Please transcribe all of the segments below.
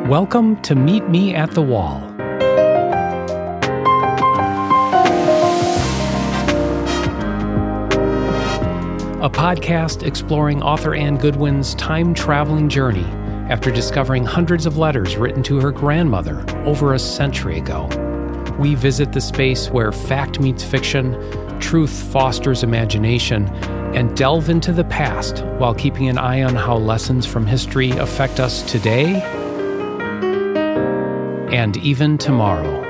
Welcome to Meet Me at the Wall. A podcast exploring author Anne Goodwin's time-traveling journey after discovering hundreds of letters written to her grandmother over a century ago. We visit the space where fact meets fiction, truth fosters imagination, and delve into the past while keeping an eye on how lessons from history affect us today and even tomorrow.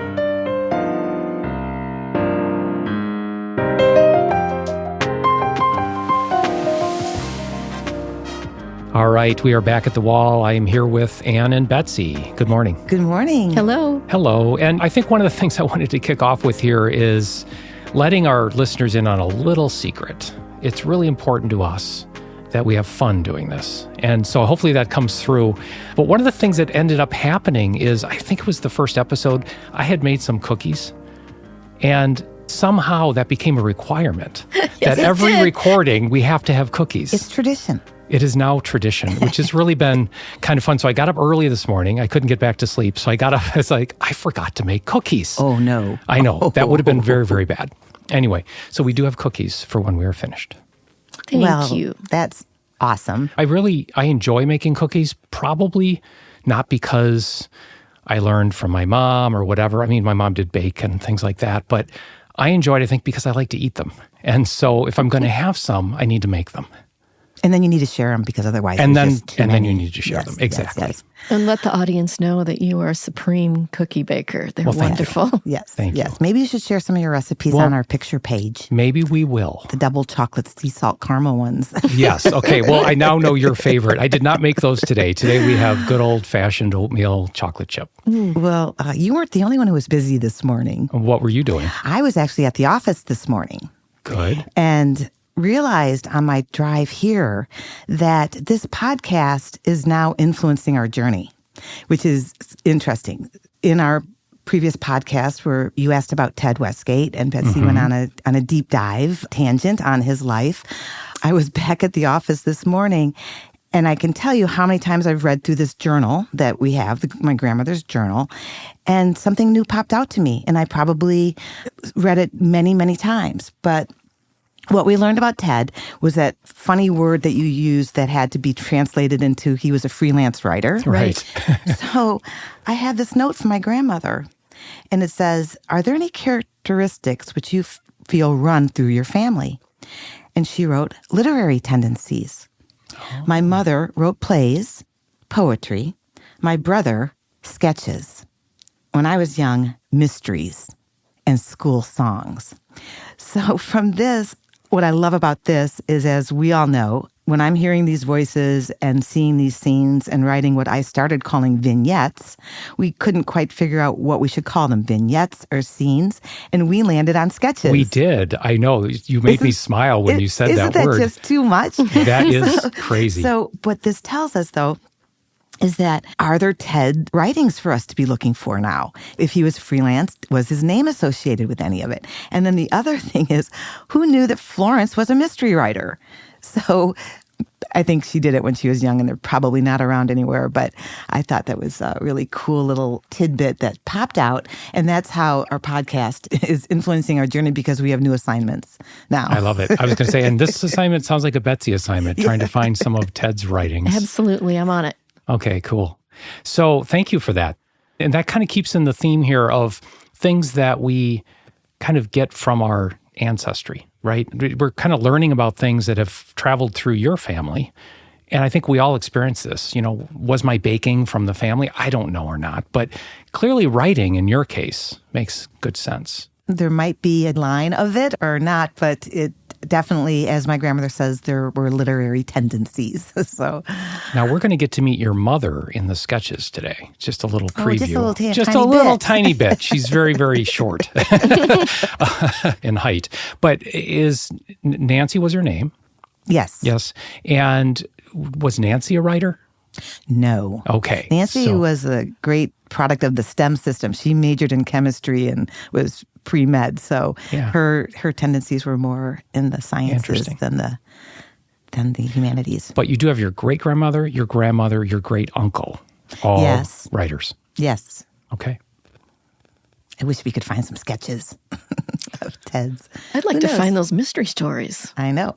All right, we are back at the wall. I am here with Anne and Betsy. Good morning. Good morning. Hello. Hello. And I think one of the things I wanted to kick off with here is letting our listeners in on a little secret. It's really important to us that we have fun doing this. And so hopefully that comes through. But one of the things that ended up happening is, I think it was the first episode, I had made some cookies. And somehow that became a requirement. That every recording, we have to have cookies. It's tradition. It is now tradition, which has really been kind of fun. So I got up early this morning. I couldn't get back to sleep. So I got up. It's like, I forgot to make cookies. Oh, no. I know. That would have been very, very bad. Anyway, so we do have cookies for when we are finished. Thank you. That's awesome. I enjoy making cookies, probably not because I learned from my mom or whatever. I mean, my mom did bake and things like that. But I enjoy it, I think, because I like to eat them. And so if I'm going to have some, I need to make them. And then you need to share them because otherwise then many. you need to share them. Exactly. Yes. And let the audience know that you are a supreme cookie baker. They're wonderful. Yes. Thank you. Maybe you should share some of your recipes on our picture page. Maybe we will. The double chocolate sea salt caramel ones. Yes. Okay. Well, I now know your favorite. I did not make those today. Today we have good old-fashioned oatmeal chocolate chip. Well, you weren't the only one who was busy this morning. What were you doing? I was actually at the office this morning. Good. And realized on my drive here that this podcast is now influencing our journey, which is interesting. In our previous podcast where you asked about Ted Westgate and Betsy went on a deep dive tangent on his life, I was back at the office this morning and I can tell you how many times I've read through this journal that we have, my grandmother's journal, and something new popped out to me. And I probably read it many, many times. But what we learned about Ted was that funny word that you used that had to be translated into he was a freelance writer. Right. So I had this note from my grandmother, and it says, "Are there any characteristics which you feel run through your family?" And she wrote, "Literary tendencies. Oh. My mother wrote plays, poetry. My brother, sketches. When I was young, mysteries and school songs." So from this, what I love about this is, as we all know, when I'm hearing these voices and seeing these scenes and writing what I started calling vignettes, we couldn't quite figure out what we should call them, vignettes or scenes, and we landed on sketches. We did. I know. You made me smile when you said that word. Isn't that just too much? That is crazy. So what this tells us, though, is that are there Ted writings for us to be looking for now? If he was freelance, was his name associated with any of it? And then the other thing is, who knew that Florence was a mystery writer? So I think she did it when she was young, and they're probably not around anywhere. But I thought that was a really cool little tidbit that popped out. And that's how our podcast is influencing our journey, because we have new assignments now. I love it. I was going to say, and this assignment sounds like a Betsy assignment, trying to find some of Ted's writings. Absolutely. I'm on it. Okay, cool. So thank you for that. And that kind of keeps in the theme here of things that we kind of get from our ancestry, right? We're kind of learning about things that have traveled through your family. And I think we all experience this. You know, was my baking from the family? I don't know or not. But clearly writing, in your case, makes good sense. There might be a line of it or not, but it definitely, as my grandmother says, there were literary tendencies. So now we're going to get to meet your mother in the sketches today. Just a little preview. Just a little tiny bit. She's very, very short in height. But Nancy was her name? Yes. Yes. And was Nancy a writer? No. Okay. Nancy was a great product of the STEM system. She majored in chemistry and was pre-med, so her tendencies were more in the sciences than the humanities. But you do have your great-grandmother, your grandmother, your great-uncle. All Yes. writers. Yes. Okay. I wish we could find some sketches of Ted's. I'd like to find those mystery stories. I know.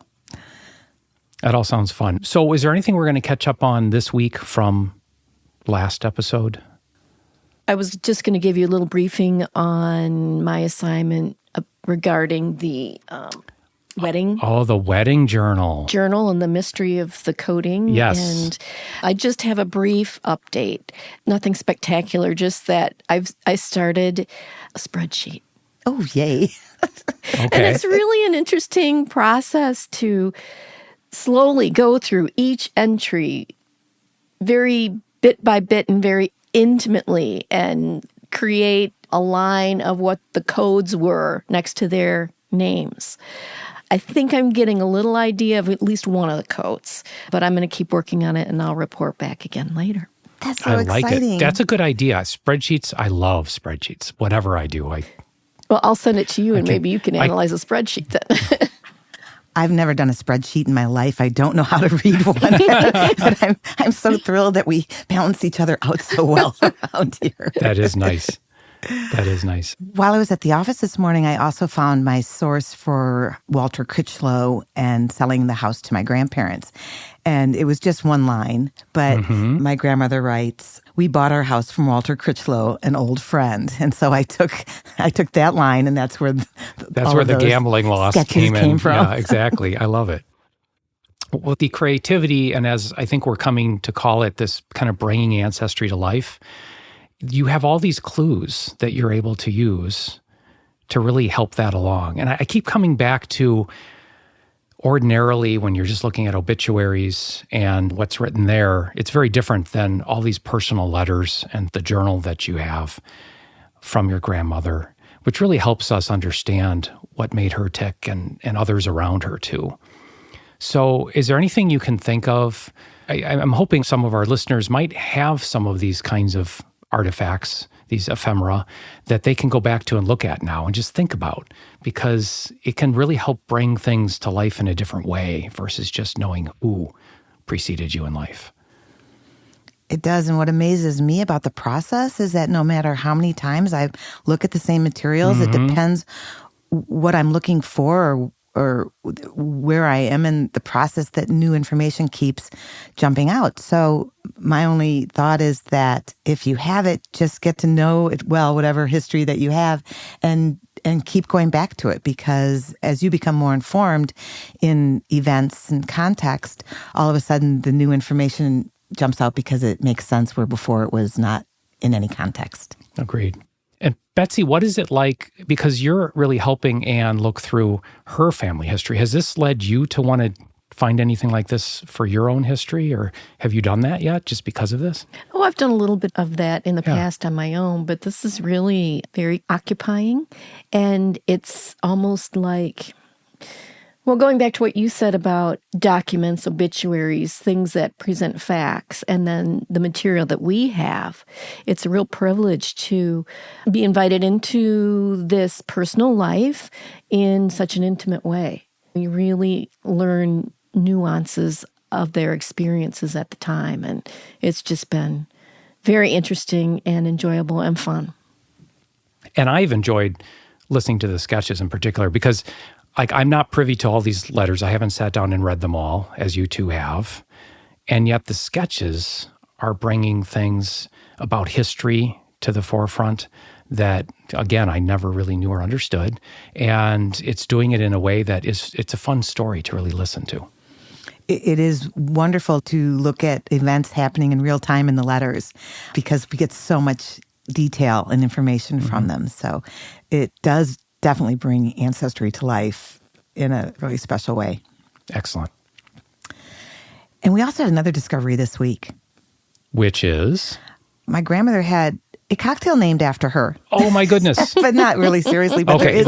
That all sounds fun. So is there anything we're going to catch up on this week from last episode? I was just going to give you a little briefing on my assignment regarding the wedding. Oh, the wedding journal. Journal and the mystery of the coding. Yes. And I just have a brief update. Nothing spectacular, just that I started a spreadsheet. Oh, yay. Okay. And it's really an interesting process to slowly go through each entry very bit by bit and very intimately and create a line of what the codes were next to their names. I think I'm getting a little idea of at least one of the codes, but I'm going to keep working on it and I'll report back again later. That's so I like exciting. it. That's a good idea. Spreadsheets, I love spreadsheets. Whatever I do, Well, I'll send it to you and maybe you can analyze a spreadsheet then. I've never done a spreadsheet in my life. I don't know how to read one. But I'm so thrilled that we balance each other out so well around here. That is nice. That is nice. While I was at the office this morning, I also found my source for Walter Critchlow and selling the house to my grandparents. And it was just one line, but my grandmother writes, "We bought our house from Walter Critchlow, an old friend." And so I took that line, and that's where the gambling loss came from. Yeah, exactly. I love it. With the creativity, and as I think we're coming to call it, this kind of bringing ancestry to life, you have all these clues that you're able to use to really help that along. And I keep coming back to, ordinarily, when you're just looking at obituaries and what's written there, it's very different than all these personal letters and the journal that you have from your grandmother, which really helps us understand what made her tick and others around her too. So is there anything you can think of? I'm hoping some of our listeners might have some of these kinds of artifacts, these ephemera, that they can go back to and look at now and just think about, because it can really help bring things to life in a different way versus just knowing who preceded you in life. It does. And what amazes me about the process is that no matter how many times I look at the same materials, it depends what I'm looking for or where I am in the process, that new information keeps jumping out. So my only thought is that if you have it, just get to know it well, whatever history that you have, and keep going back to it, because as you become more informed in events and context, all of a sudden the new information jumps out because it makes sense where before it was not in any context. Agreed. And Betsy, what is it like, because you're really helping Anne look through her family history? Has this led you to want to find anything like this for your own history, or have you done that yet just because of this? Oh, I've done a little bit of that in the past on my own, but this is really very occupying. And it's almost like, well, going back to what you said about documents, obituaries, things that present facts, and then the material that we have, it's a real privilege to be invited into this personal life in such an intimate way. You really learn nuances of their experiences at the time, and it's just been very interesting and enjoyable and fun. And I've enjoyed listening to the sketches in particular because I'm not privy to all these letters. I haven't sat down and read them all, as you two have. And yet the sketches are bringing things about history to the forefront that, again, I never really knew or understood. And it's doing it in a way that it's a fun story to really listen to. It is wonderful to look at events happening in real time in the letters, because we get so much detail and information from them. So it does definitely bring ancestry to life in a really special way. Excellent. And we also had another discovery this week. Which is? My grandmother had a cocktail named after her. Oh, my goodness. But not really seriously. But okay,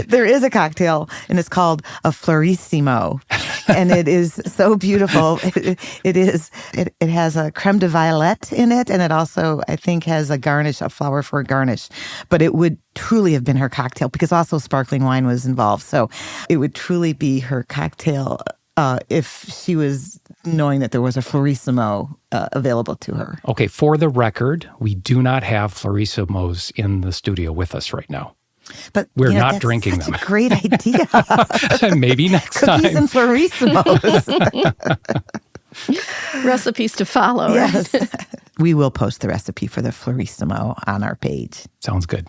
there is a cocktail, and it's called a Florissimo. And it is so beautiful. It has a creme de violette in it, and it also, I think, has a flower for a garnish. But it would truly have been her cocktail, because also sparkling wine was involved. So it would truly be her cocktail if she was knowing that there was a Florissimo available to her. Okay, for the record, we do not have Florissimos in the studio with us right now. But we're not drinking them. That's a great idea. Maybe next Cookies time. and Florissimos. Recipes to follow. Yes. Right? We will post the recipe for the Florissimo on our page. Sounds good.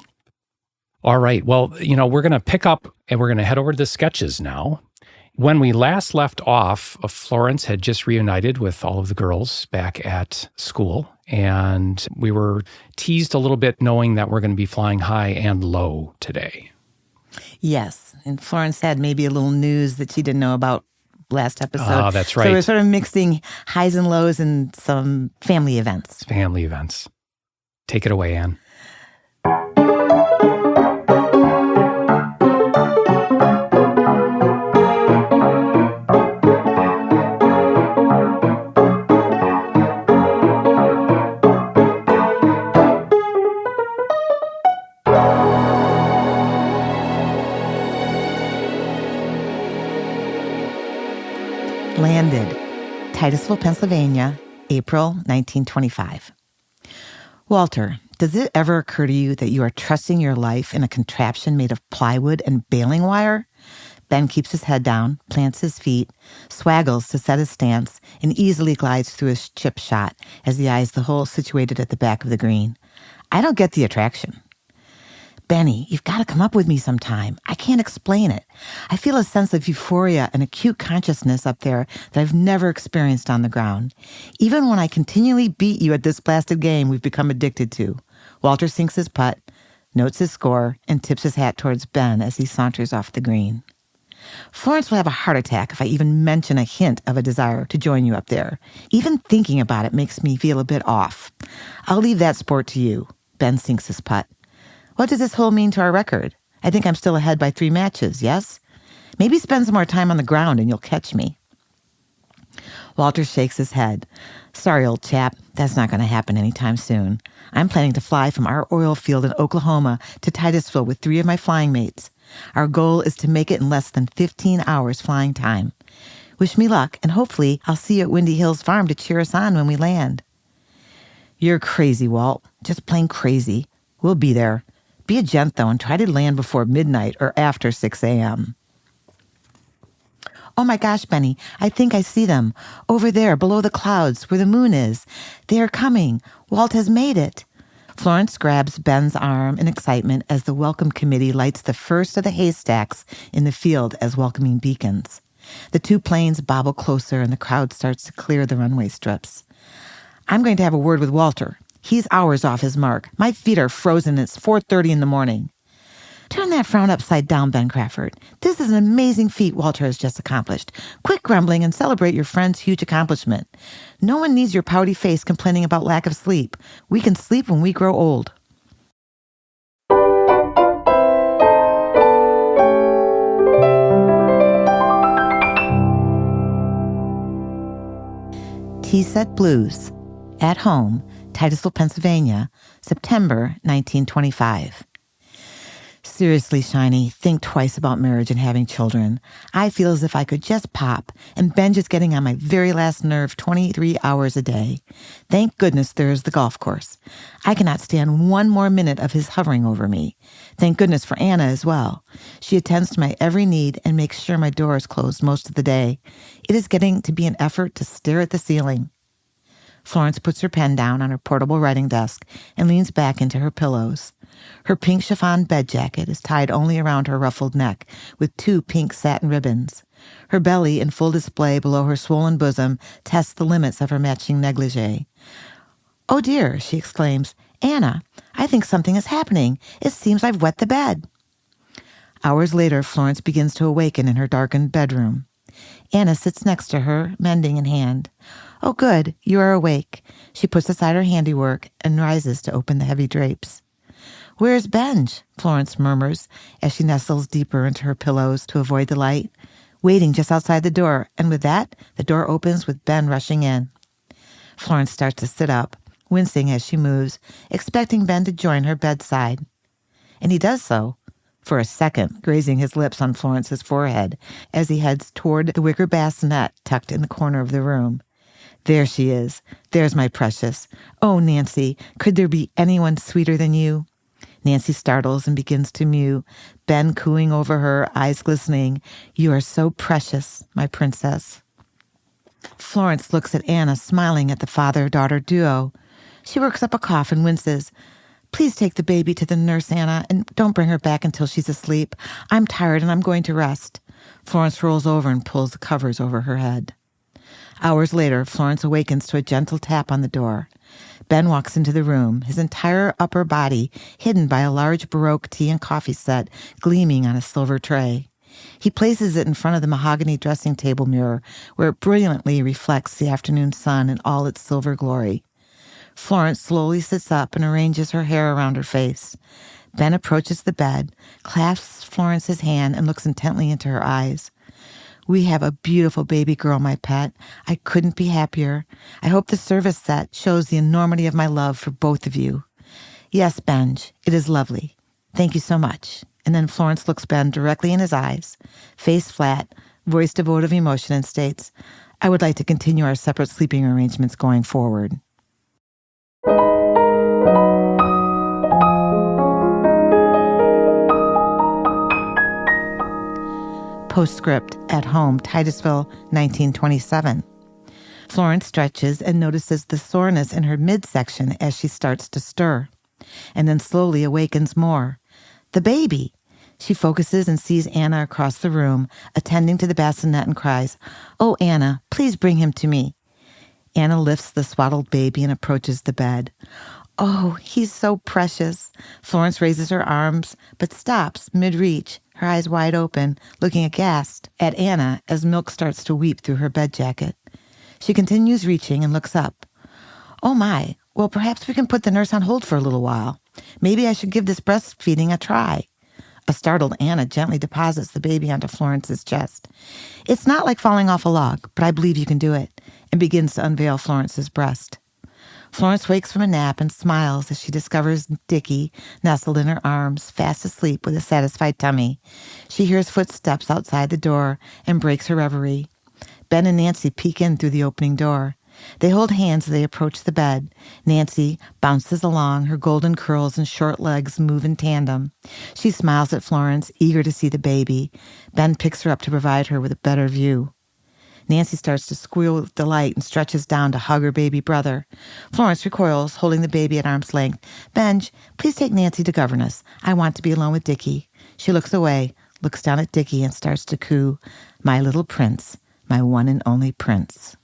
All right. Well, we're going to pick up and we're going to head over to the sketches now. When we last left off, Florence had just reunited with all of the girls back at school. And we were teased a little bit knowing that we're going to be flying high and low today. Yes. And Florence had maybe a little news that she didn't know about last episode. Oh, that's right. So we're sort of mixing highs and lows and some family events. Family events. Take it away, Anne. Landed, Titusville, Pennsylvania, April 1925. Walter, does it ever occur to you that you are trusting your life in a contraption made of plywood and baling wire? Ben keeps his head down, plants his feet, swaggles to set his stance, and easily glides through his chip shot as he eyes the hole situated at the back of the green. I don't get the attraction. Benny, you've got to come up with me sometime. I can't explain it. I feel a sense of euphoria and acute consciousness up there that I've never experienced on the ground. Even when I continually beat you at this blasted game we've become addicted to. Walter sinks his putt, notes his score, and tips his hat towards Ben as he saunters off the green. Florence will have a heart attack if I even mention a hint of a desire to join you up there. Even thinking about it makes me feel a bit off. I'll leave that sport to you. Ben sinks his putt. What does this hole mean to our record? I think I'm still ahead by 3 matches, yes? Maybe spend some more time on the ground and you'll catch me. Walter shakes his head. Sorry, old chap, that's not going to happen anytime soon. I'm planning to fly from our oil field in Oklahoma to Titusville with 3 of my flying mates. Our goal is to make it in less than 15 hours flying time. Wish me luck, and hopefully I'll see you at Windy Hills Farm to cheer us on when we land. You're crazy, Walt. Just plain crazy. We'll be there. Be a gent, though, and try to land before midnight or after 6 a.m. Oh my gosh, Benny, I think I see them. Over there, below the clouds, where the moon is. They are coming. Walt has made it. Florence grabs Ben's arm in excitement as the welcome committee lights the first of the haystacks in the field as welcoming beacons. The 2 planes bobble closer and the crowd starts to clear the runway strips. I'm going to have a word with Walter. He's hours off his mark. My feet are frozen. It's 4:30 in the morning. Turn that frown upside down, Ben Crawford. This is an amazing feat Walter has just accomplished. Quit grumbling and celebrate your friend's huge accomplishment. No one needs your pouty face complaining about lack of sleep. We can sleep when we grow old. Tea Set Blues. At home, Titusville, Pennsylvania, September 1925. Seriously, Shiny, think twice about marriage and having children. I feel as if I could just pop, and Ben just getting on my very last nerve 23 hours a day. Thank goodness there is the golf course. I cannot stand 1 more minute of his hovering over me. Thank goodness for Anna as well. She attends to my every need and makes sure my door is closed most of the day. It is getting to be an effort to stare at the ceiling. Florence puts her pen down on her portable writing desk and leans back into her pillows. Her pink chiffon bed jacket is tied only around her ruffled neck with 2 pink satin ribbons. Her belly in full display below her swollen bosom tests the limits of her matching negligee. "Oh dear," she exclaims. "Anna, I think something is happening. It seems I've wet the bed." Hours later, Florence begins to awaken in her darkened bedroom. Anna sits next to her, mending in hand. "Oh, good, you are awake." She puts aside her handiwork and rises to open the heavy drapes. "Where's Benj?" Florence murmurs as she nestles deeper into her pillows to avoid the light. "Waiting just outside the door," and with that, the door opens with Ben rushing in. Florence starts to sit up, wincing as she moves, expecting Ben to join her bedside. And he does so, for a second, grazing his lips on Florence's forehead as he heads toward the wicker bassinet tucked in the corner of the room. There she is. There's my precious. Oh, Nancy, could there be anyone sweeter than you? Nancy startles and begins to mew, Ben cooing over her, eyes glistening. You are so precious, my princess. Florence looks at Anna, smiling at the father-daughter duo. She works up a cough and winces. Please take the baby to the nurse, Anna, and don't bring her back until she's asleep. I'm tired and I'm going to rest. Florence rolls over and pulls the covers over her head. Hours later, Florence awakens to a gentle tap on the door. Ben walks into the room, his entire upper body hidden by a large Baroque tea and coffee set gleaming on a silver tray. He places it in front of the mahogany dressing table mirror, where it brilliantly reflects the afternoon sun in all its silver glory. Florence slowly sits up and arranges her hair around her face. Ben approaches the bed, clasps Florence's hand, and looks intently into her eyes. We have a beautiful baby girl, my pet. I couldn't be happier. I hope the service set shows the enormity of my love for both of you. Yes, Benj, it is lovely. Thank you so much. And then Florence looks Ben directly in his eyes, face flat, voice devoid of emotion, and states, I would like to continue our separate sleeping arrangements going forward. Postscript, at home, Titusville, 1927. Florence stretches and notices the soreness in her midsection as she starts to stir, and then slowly awakens more. The baby! She focuses and sees Anna across the room, attending to the bassinet, and cries, Oh, Anna, please bring him to me. Anna lifts the swaddled baby and approaches the bed. Oh, he's so precious. Florence raises her arms, but stops mid-reach, her eyes wide open, looking aghast at Anna as milk starts to weep through her bed jacket. She continues reaching and looks up. Oh my, well, perhaps we can put the nurse on hold for a little while. Maybe I should give this breastfeeding a try. A startled Anna gently deposits the baby onto Florence's chest. It's not like falling off a log, but I believe you can do it, and begins to unveil Florence's breast. Florence wakes from a nap and smiles as she discovers Dickie nestled in her arms, fast asleep with a satisfied tummy. She hears footsteps outside the door and breaks her reverie. Ben and Nancy peek in through the opening door. They hold hands as they approach the bed. Nancy bounces along, her golden curls and short legs move in tandem. She smiles at Florence, eager to see the baby. Ben picks her up to provide her with a better view. Nancy starts to squeal with delight and stretches down to hug her baby brother. Florence recoils, holding the baby at arm's length. Benj, please take Nancy to governess. I want to be alone with Dickie. She looks away, looks down at Dickie, and starts to coo, My little prince, my one and only prince.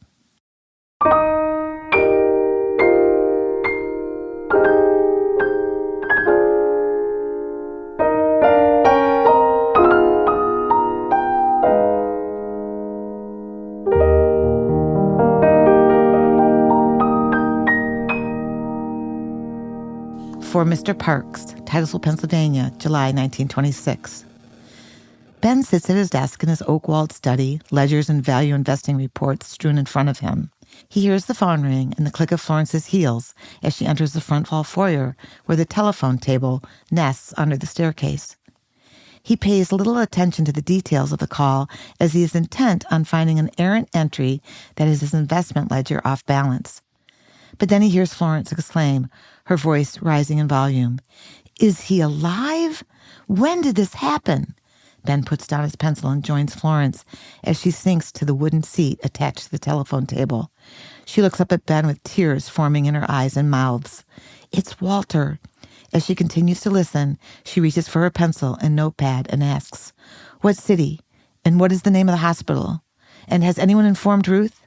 For Mr. Parks, Titusville, Pennsylvania, July 1926. Ben sits at his desk in his oak-walled study, ledgers and value investing reports strewn in front of him. He hears the phone ring and the click of Florence's heels as she enters the front hall foyer where the telephone table nests under the staircase. He pays little attention to the details of the call as he is intent on finding an errant entry that is his investment ledger off balance. But then he hears Florence exclaim, her voice rising in volume. Is he alive? When did this happen? Ben puts down his pencil and joins Florence as she sinks to the wooden seat attached to the telephone table. She looks up at Ben with tears forming in her eyes and mouths. It's Walter. As she continues to listen, she reaches for her pencil and notepad and asks, What city? And what is the name of the hospital? And has anyone informed Ruth?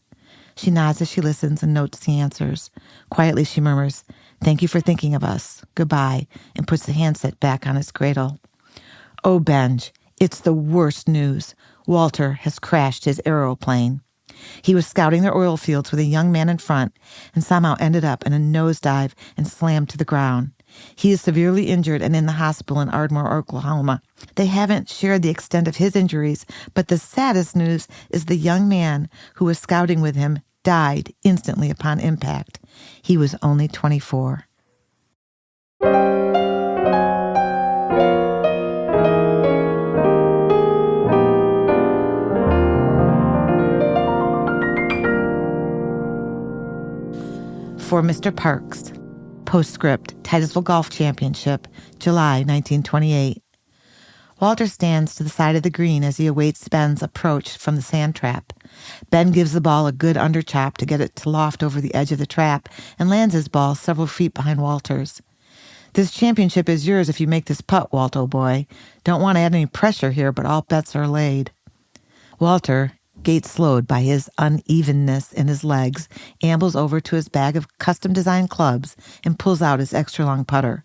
She nods as she listens and notes the answers. Quietly she murmurs, Thank you for thinking of us. Goodbye, and puts the handset back on its cradle. Oh, Benj, it's the worst news. Walter has crashed his aeroplane. He was scouting the oil fields with a young man in front and somehow ended up in a nosedive and slammed to the ground. He is severely injured and in the hospital in Ardmore, Oklahoma. They haven't shared the extent of his injuries, but the saddest news is the young man who was scouting with him died instantly upon impact. He was only 24. For Mr. Parks. Postscript, Titusville Golf Championship, July 1928. Walter stands to the side of the green as he awaits Ben's approach from the sand trap. Ben gives the ball a good underchop to get it to loft over the edge of the trap and lands his ball several feet behind Walter's. This championship is yours if you make this putt, Walter boy. Don't want to add any pressure here, but all bets are laid. Walter, gait slowed by his unevenness in his legs, ambles over to his bag of custom-designed clubs and pulls out his extra-long putter.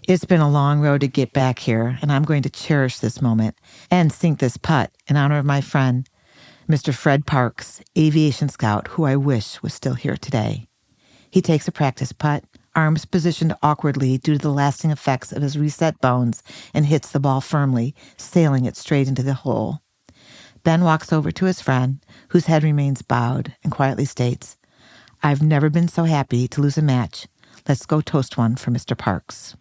It's been a long road to get back here, and I'm going to cherish this moment and sink this putt in honor of my friend, Mr. Fred Parks, aviation scout, who I wish was still here today. He takes a practice putt, arms positioned awkwardly due to the lasting effects of his reset bones, and hits the ball firmly, sailing it straight into the hole. Ben walks over to his friend, whose head remains bowed, and quietly states, "I've never been so happy to lose a match. Let's go toast one for Mr. Parks."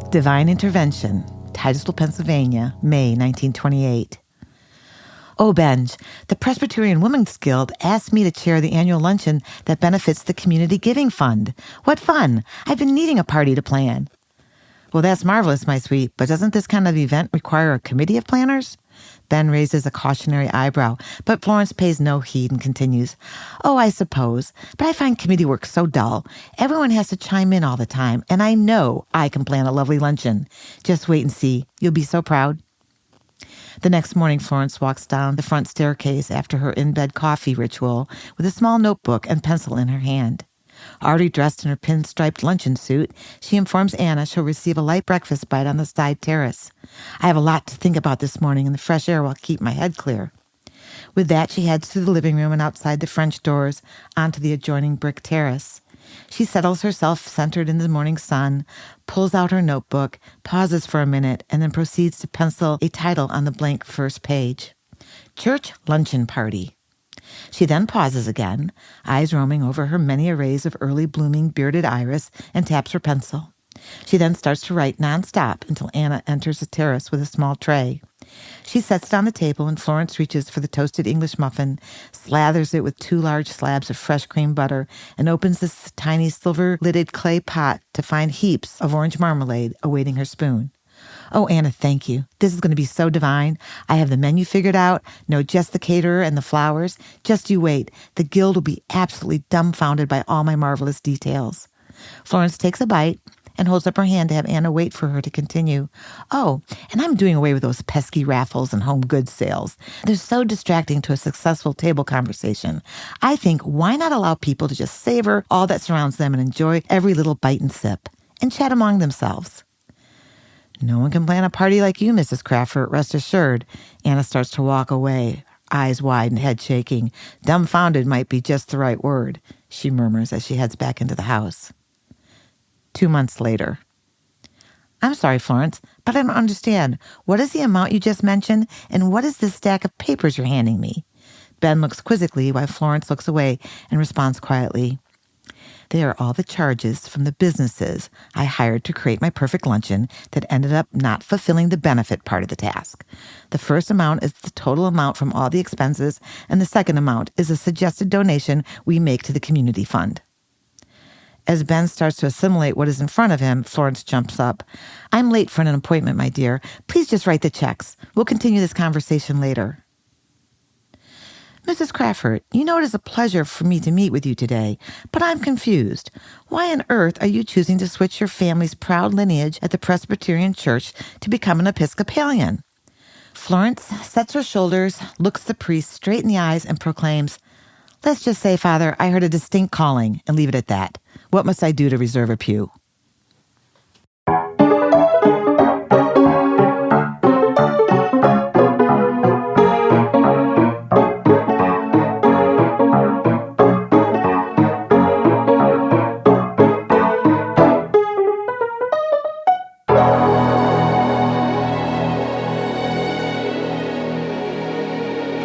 Divine Intervention, Titusville, Pennsylvania, May 1928. Oh, Benj, the Presbyterian Women's Guild asked me to chair the annual luncheon that benefits the Community Giving Fund. What fun! I've been needing a party to plan. Well, that's marvelous, my sweet, but doesn't this kind of event require a committee of planners? Ben raises a cautionary eyebrow, but Florence pays no heed and continues, "Oh, I suppose, but I find committee work so dull. Everyone has to chime in all the time, and I know I can plan a lovely luncheon. Just wait and see. You'll be so proud." The next morning, Florence walks down the front staircase after her in-bed coffee ritual with a small notebook and pencil in her hand. Already dressed in her pinstriped luncheon suit, she informs Anna she'll receive a light breakfast bite on the side terrace. "I have a lot to think about this morning, and the fresh air will keep my head clear." With that, she heads to the living room and outside the French doors onto the adjoining brick terrace. She settles herself centered in the morning sun, pulls out her notebook, pauses for a minute, and then proceeds to pencil a title on the blank first page. Church Luncheon Party. She then pauses again, eyes roaming over her many arrays of early blooming bearded iris, and taps her pencil. She then starts to write nonstop until Anna enters the terrace with a small tray. She sets it on the table, and Florence reaches for the toasted English muffin, slathers it with 2 large slabs of fresh cream butter, and opens this tiny silver-lidded clay pot to find heaps of orange marmalade awaiting her spoon. "Oh, Anna, thank you. This is going to be so divine. I have the menu figured out, know just the caterer and the flowers. Just you wait. The guild will be absolutely dumbfounded by all my marvelous details." Florence takes a bite and holds up her hand to have Anna wait for her to continue. "Oh, and I'm doing away with those pesky raffles and home goods sales. They're so distracting to a successful table conversation. I think, why not allow people to just savor all that surrounds them and enjoy every little bite and sip, and chat among themselves?" "No one can plan a party like you, Mrs. Crawford, rest assured." Anna starts to walk away, eyes wide and head shaking. "Dumbfounded might be just the right word," she murmurs as she heads back into the house. 2 months later. "I'm sorry, Florence, but I don't understand. What is the amount you just mentioned, and what is this stack of papers you're handing me?" Ben looks quizzically while Florence looks away and responds quietly, "They are all the charges from the businesses I hired to create my perfect luncheon that ended up not fulfilling the benefit part of the task. The first amount is the total amount from all the expenses, and the second amount is a suggested donation we make to the community fund." As Ben starts to assimilate what is in front of him, Florence jumps up. "I'm late for an appointment, my dear. Please just write the checks. We'll continue this conversation later." "Mrs. Crawford, you know it is a pleasure for me to meet with you today, but I'm confused. Why on earth are you choosing to switch your family's proud lineage at the Presbyterian Church to become an Episcopalian?" Florence sets her shoulders, looks the priest straight in the eyes, and proclaims, "Let's just say, Father, I heard a distinct calling, and leave it at that. What must I do to reserve a pew?"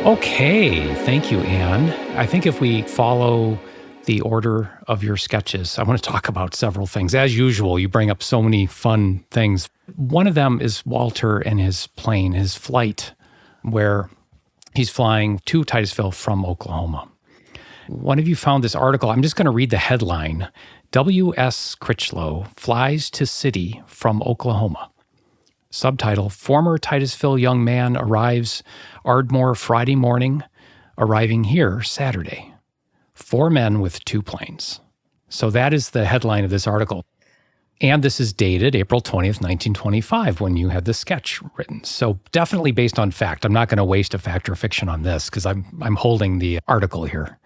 Okay, thank you, Anne. I think if we follow the order of your sketches, I want to talk about several things. As usual, you bring up so many fun things. One of them is Walter and his plane, his flight, where he's flying to Titusville from Oklahoma. One of you found this article. I'm just going to read the headline. W.S. Critchlow flies to city from Oklahoma. Subtitle, former Titusville young man arrives Ardmore Friday morning, arriving here Saturday. 4 men with 2 planes. So that is the headline of this article. And this is dated April 20th, 1925, when you had the sketch written. So definitely based on fact. I'm not going to waste a fact or fiction on this because I'm holding the article here.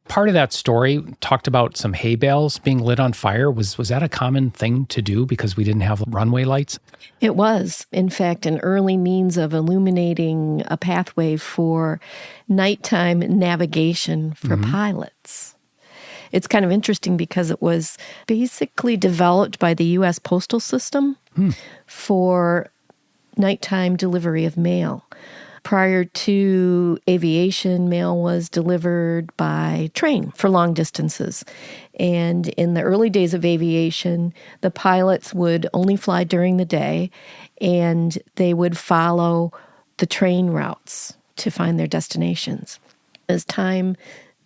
Part of that story talked about some hay bales being lit on fire. Was that a common thing to do because we didn't have runway lights? It was, in fact, an early means of illuminating a pathway for nighttime navigation for pilots. It's kind of interesting because it was basically developed by the U.S. Postal System for nighttime delivery of mail. Prior to aviation, mail was delivered by train for long distances. And in the early days of aviation, the pilots would only fly during the day, and they would follow the train routes to find their destinations. As time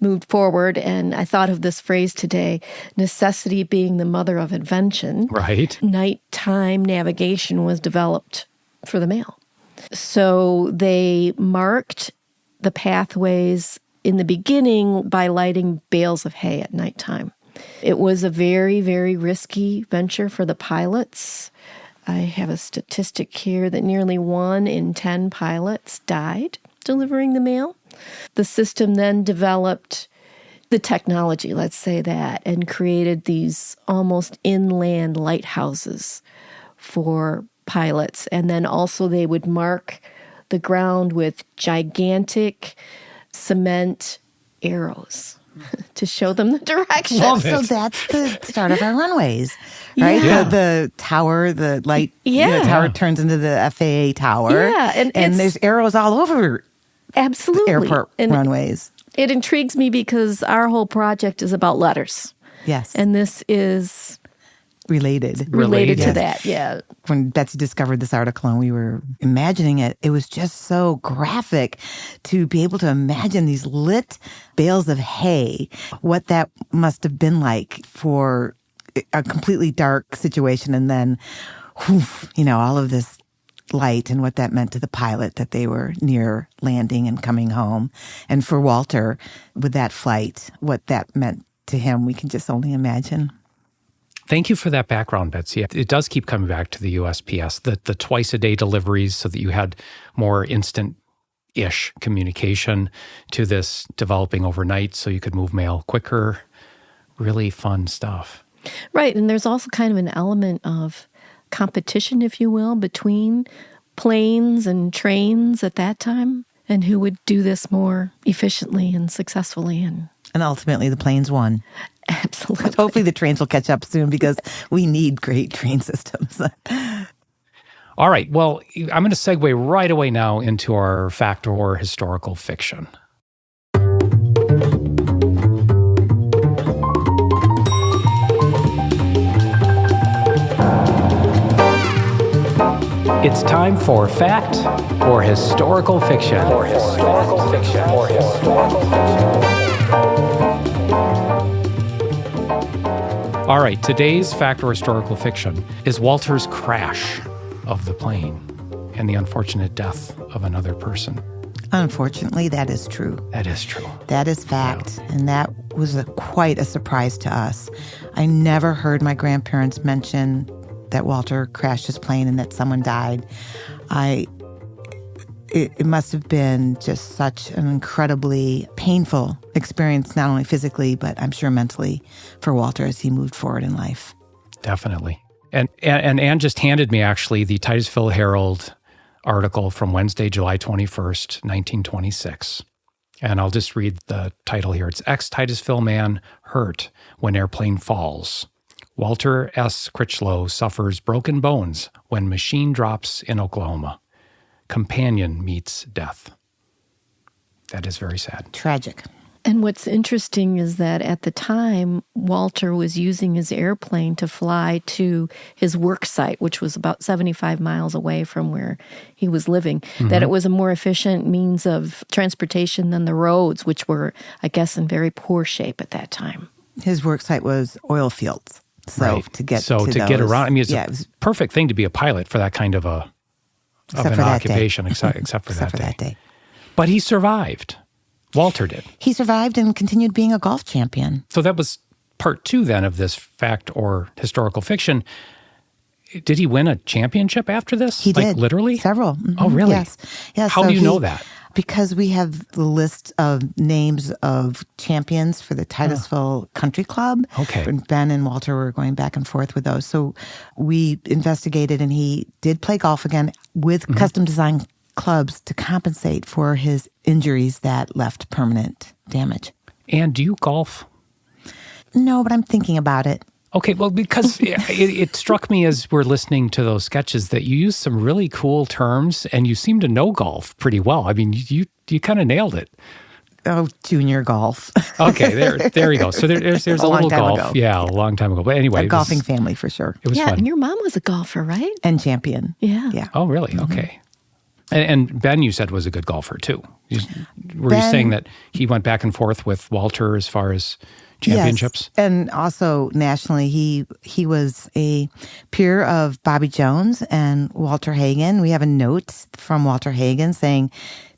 moved forward, and I thought of this phrase today, necessity being the mother of invention. Right. Nighttime navigation was developed for the mail. So they marked the pathways in the beginning by lighting bales of hay at nighttime. It was a very, very risky venture for the pilots. I have a statistic here that nearly 1 in 10 pilots died delivering the mail. The system then developed the technology, let's say that, and created these almost inland lighthouses for pilots. And then also they would mark the ground with gigantic cement arrows to show them the direction. So that's the start of our runways, right? Yeah. The tower, the light, Yeah. the tower turns into the FAA tower. Yeah, and there's arrows all over absolutely airport runways. It intrigues me because our whole project is about letters. Yes. And this is related to Yes. that, yeah. When Betsy discovered this article and we were imagining it, it was just so graphic to be able to imagine these lit bales of hay, what that must have been like for a completely dark situation. And then, all of this light and what that meant to the pilot that they were near landing and coming home. And for Walter, with that flight, what that meant to him, we can just only imagine. Thank you for that background, Betsy. It does keep coming back to the USPS, the twice-a-day deliveries so that you had more instant-ish communication to this developing overnight so you could move mail quicker. Really fun stuff. Right, and there's also kind of an element of competition, if you will, between planes and trains at that time, and who would do this more efficiently and successfully. And ultimately, the planes won. Absolutely. But hopefully the trains will catch up soon because we need great train systems. All right. Well, I'm going to segue right away now into our fact or historical fiction. It's time for fact or historical fiction. All right, today's fact or historical fiction is Walter's crash of the plane and the unfortunate death of another person. Unfortunately, that is true. That is true. That is fact. Yeah. And that was quite a surprise to us. I never heard my grandparents mention that Walter crashed his plane and that someone died. It must have been just such an incredibly painful experience, not only physically, but I'm sure mentally for Walter as he moved forward in life. Definitely. And Anne just handed me actually the Titusville Herald article from Wednesday, July 21st, 1926. And I'll just read the title here. It's Ex-Titusville Man Hurt When Airplane Falls. Walter S. Critchlow suffers broken bones when machine drops in Oklahoma. Companion meets death. That is very sad. Tragic. And what's interesting is that at the time, Walter was using his airplane to fly to his work site, which was about 75 miles away from where he was living, that it was a more efficient means of transportation than the roads, which were, I guess, in very poor shape at that time. His work site was oil fields. So Right. to get so to to those, get around, I mean, it's yeah, a it was, perfect thing to be a pilot for that kind of an for that day. occupation, except for except that for day. that day. But he survived. Walter did. He survived and continued being a golf champion. So that was part 2 then of this fact or historical fiction. Did he win a championship after this? He did. Literally? Several. Oh, really? Yes. How So do you know that? Because we have the list of names of champions for the Titusville Country Club. Okay. And Ben and Walter were going back and forth with those. So we investigated, and he did play golf again with custom design clubs to compensate for his injuries that left permanent damage. And do you golf? No, but I'm thinking about it. Okay, well, because it struck me as we're listening to those sketches that you use some really cool terms, and you seem to know golf pretty well. I mean, you kind of nailed it. Oh, junior golf. Okay, there you go. So there's a long little time golf. ago. Yeah, a long time ago. But anyway, A golfing family for sure. It was Yeah, fun. and your mom was a golfer, right? And champion. Yeah. Yeah. Oh, really? Okay. And Ben, you said, was a good golfer too. Were you saying that he went back and forth with Walter as far as championships? Yes. And also nationally, he was a peer of Bobby Jones and Walter Hagen. We have a note from Walter Hagen saying,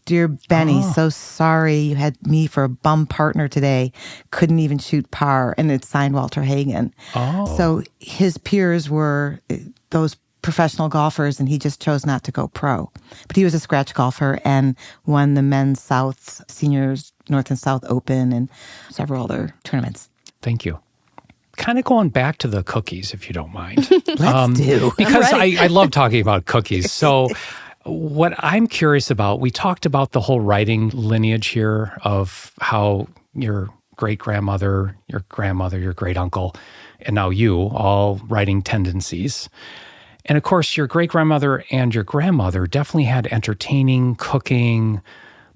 "Dear Benny, so sorry you had me for a bum partner today. Couldn't even shoot par." And it's signed Walter Hagen. Oh. So his peers were those professional golfers, and he just chose not to go pro. But he was a scratch golfer and won the Men's South Seniors North and South Open and several other tournaments. Thank you. Kind of going back to the cookies, if you don't mind. Let's do. Because I love talking about cookies. So what I'm curious about, we talked about the whole writing lineage here of how your great-grandmother, your grandmother, your great-uncle, and now you, all writing Tendencies. And of course, your great-grandmother and your grandmother definitely had entertaining, cooking,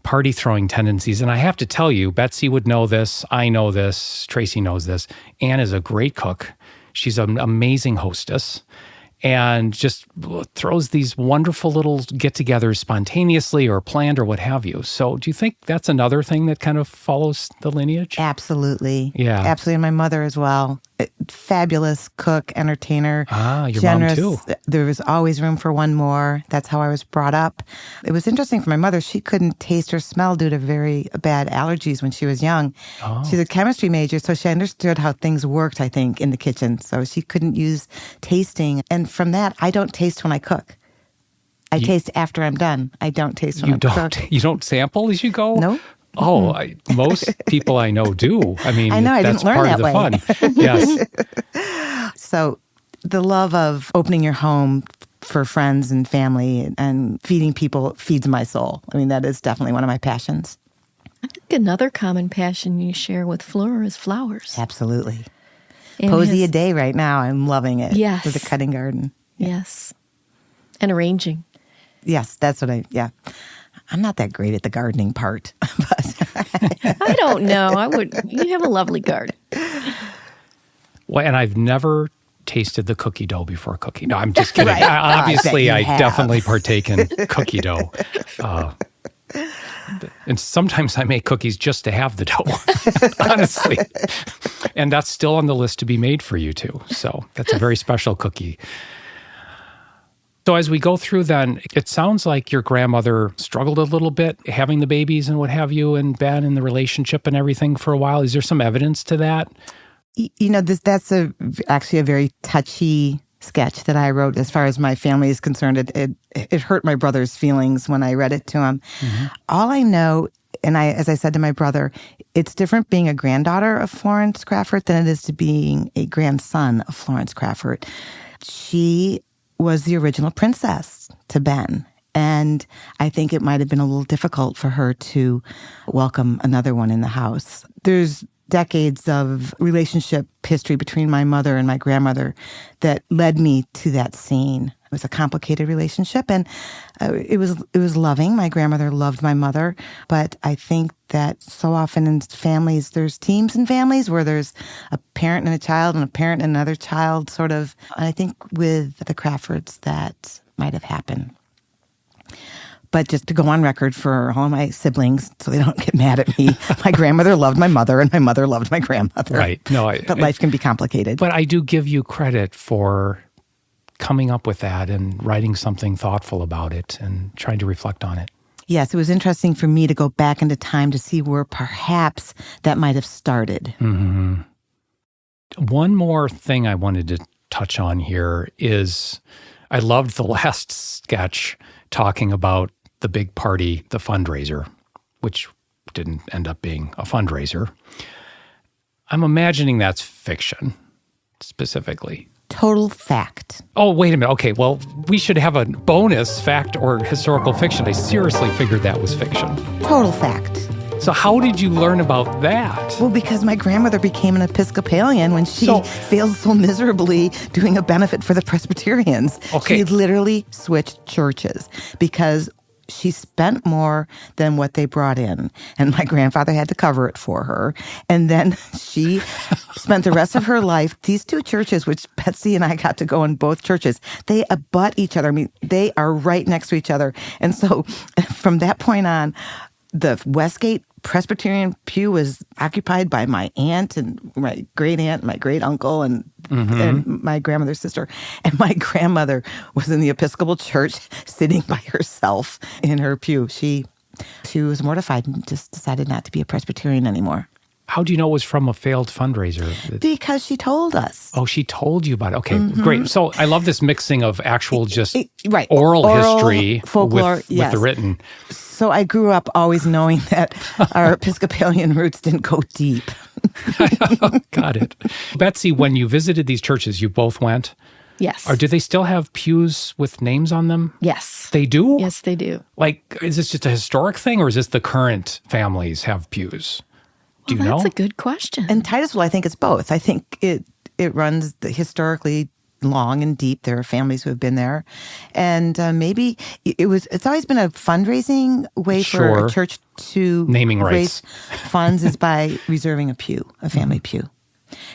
party-throwing tendencies. And I have to tell you, Betsy would know this, I know this, Tracy knows this. Anne is a great cook. She's an amazing hostess and just throws these wonderful little get-togethers spontaneously or planned or what have you. So do you think that's another thing that kind of follows the lineage? Absolutely. Yeah. Absolutely. And my mother as well. Fabulous cook, entertainer. Your generous. mom too. There was always room for one more. That's how I was brought up. It was interesting for my mother. She couldn't taste or smell due to very bad allergies when she was young. Oh. She's a chemistry major, so she understood how things worked, I think, in the kitchen. So she couldn't use tasting. And from that, I don't taste when I cook. I taste after I'm done. I don't taste when I'm cooking. You don't sample as you go? No. Oh, most people I know do. I mean, I know, I that's didn't learn part that of the fun. Yes. So the love of opening your home for friends and family and feeding people feeds my soul. I mean, that is definitely one of my passions. I think another common passion you share with Flora is flowers. Absolutely. And Posy a day right now. I'm loving it. Yes. With the cutting garden. Yes. And arranging. Yes, that's what I'm not that great at the gardening part, but I don't know. You have a lovely garden. Well, and I've never tasted the cookie dough before cooking. No, I'm just kidding. Right. Obviously, I bet you I have. definitely partake in cookie dough. And sometimes I make cookies just to have the dough, honestly. And that's still on the list to be made for you too. So that's a very special cookie. So as we go through then, it sounds like your grandmother struggled a little bit having the babies and what have you, and Ben and the relationship and everything for a while. Is there some evidence to that? you know, that's actually a very touchy sketch that I wrote as far as my family is concerned. It hurt my brother's feelings when I read it to him. Mm-hmm. All I know, and as I said to my brother, it's different being a granddaughter of Florence Crawford than it is to being a grandson of Florence Crawford. She was the original princess to Ben. And I think it might have been a little difficult for her to welcome another one in the house. There's decades of relationship history between my mother and my grandmother that led me to that scene. It was a complicated relationship, and it was loving. My grandmother loved my mother, but I think that so often in families, there's teams in families where there's a parent and a child and a parent and another child, sort of. And I think with the Crawfords, that might have happened. But just to go on record for all my siblings, so they don't get mad at me, my grandmother loved my mother, and my mother loved my grandmother. Right. No, but life can be complicated. But I do give you credit for coming up with that and writing something thoughtful about it and trying to reflect on it. Yes, it was interesting for me to go back into time to see where perhaps that might have started. Mm-hmm. One more thing I wanted to touch on here is I loved the last sketch talking about the big party, the fundraiser, which didn't end up being a fundraiser. I'm imagining that's fiction, specifically. Total fact. Oh, wait a minute. Okay, well, we should have a bonus fact or historical fiction. I seriously figured that was fiction. Total fact. So how did you learn about that? Well, because my grandmother became an Episcopalian when she failed so miserably doing a benefit for the Presbyterians. Okay. She literally switched churches because she spent more than what they brought in. And my grandfather had to cover it for her. And then she spent the rest of her life, these two churches, which Betsy and I got to go in both churches, they abut each other. I mean, they are right next to each other. And so from that point on, the Westgate Presbyterian pew was occupied by my aunt and my great aunt, my great uncle, and my grandmother's sister. And my grandmother was in the Episcopal Church sitting by herself in her pew. She was mortified and just decided not to be a Presbyterian anymore. How do you know it was from a failed fundraiser? Because she told us. Oh, she told you about it. Okay, great. So I love this mixing of actual just right. oral history folklore, with yes. the written. So I grew up always knowing that our Episcopalian roots didn't go deep. Got it. Betsy, when you visited these churches, you both went? Yes. Or do they still have pews with names on them? Yes. They do? Yes, they do. Like, is this just a historic thing, or is this the current families have pews? Do you know? That's a good question. In Titusville, I think it's both. I think it runs historically long and deep. There are families who have been there. And maybe it's always been a fundraising way for a church to naming raise rights. funds is by reserving a pew, a family pew.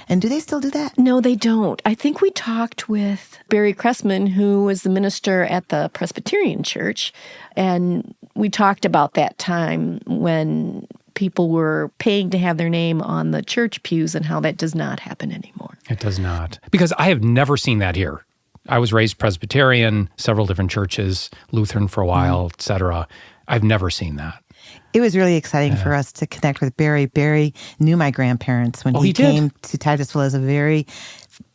And do they still do that? No, they don't. I think we talked with Barry Cressman, who was the minister at the Presbyterian Church, and we talked about that time when people were paying to have their name on the church pews and how that does not happen anymore. It does not. Because I have never seen that here. I was raised Presbyterian, several different churches, Lutheran for a while, et cetera. I've never seen that. It was really exciting for us to connect with Barry. Barry knew my grandparents when he came to Titusville as a very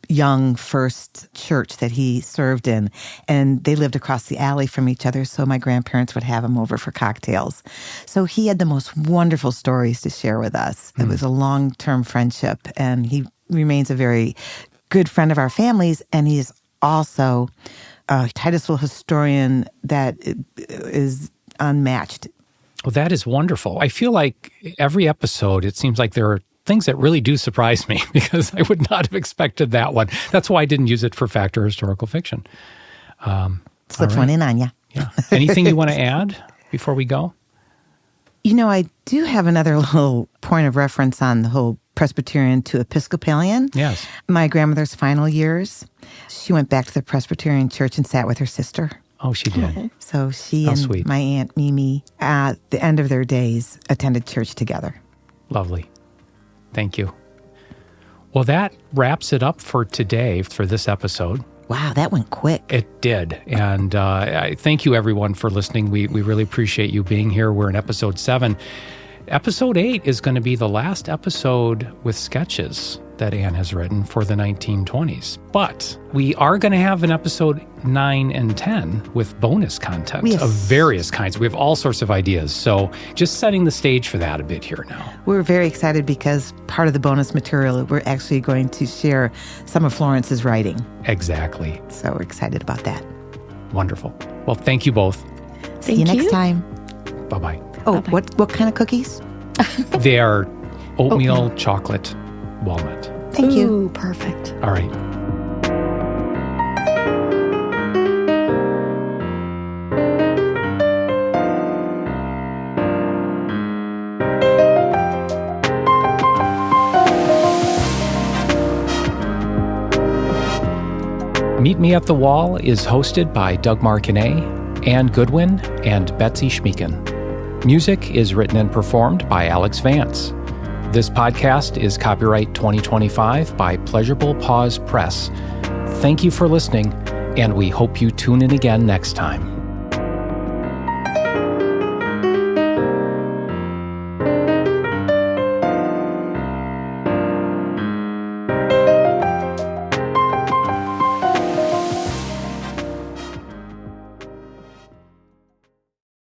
young first church that he served in. And they lived across the alley from each other, so my grandparents would have him over for cocktails. So he had the most wonderful stories to share with us. It was a long-term friendship, and he remains a very good friend of our families, and he is also a Titusville historian that is unmatched. Well, that is wonderful. I feel like every episode, it seems like there are things that really do surprise me because I would not have expected that one. That's why I didn't use it for fact or historical fiction. Slipped one in on you. Yeah. Anything you want to add before we go? You know, I do have another little point of reference on the whole Presbyterian to Episcopalian. Yes. My grandmother's final years, she went back to the Presbyterian church and sat with her sister. Oh, she did. So she and sweet. my Aunt Mimi, at the end of their days, attended church together. Lovely. Thank you. Well, that wraps it up for today, for this episode. Wow, that went quick. It did. And I thank you, everyone, for listening. We really appreciate you being here. We're in episode 7. Episode 8 is going to be the last episode with sketches that Anne has written for the 1920s. But we are going to have an episode 9 and 10 with bonus content of various kinds. We have all sorts of ideas. So just setting the stage for that a bit here now. We're very excited because part of the bonus material, we're actually going to share some of Florence's writing. Exactly. So we're excited about that. Wonderful. Well, thank you both. See you next time. Bye-bye. Oh, what kind of cookies? They are oatmeal, chocolate, walnut. Thank you. Ooh, perfect. All right. Meet Me at the Wall is hosted by Doug Martinet, Ann Goodwin, and Betsy Schmeeken. Music is written and performed by Alex Vance. This podcast is copyright 2025 by Pleasurable Pause Press. Thank you for listening, and we hope you tune in again next time.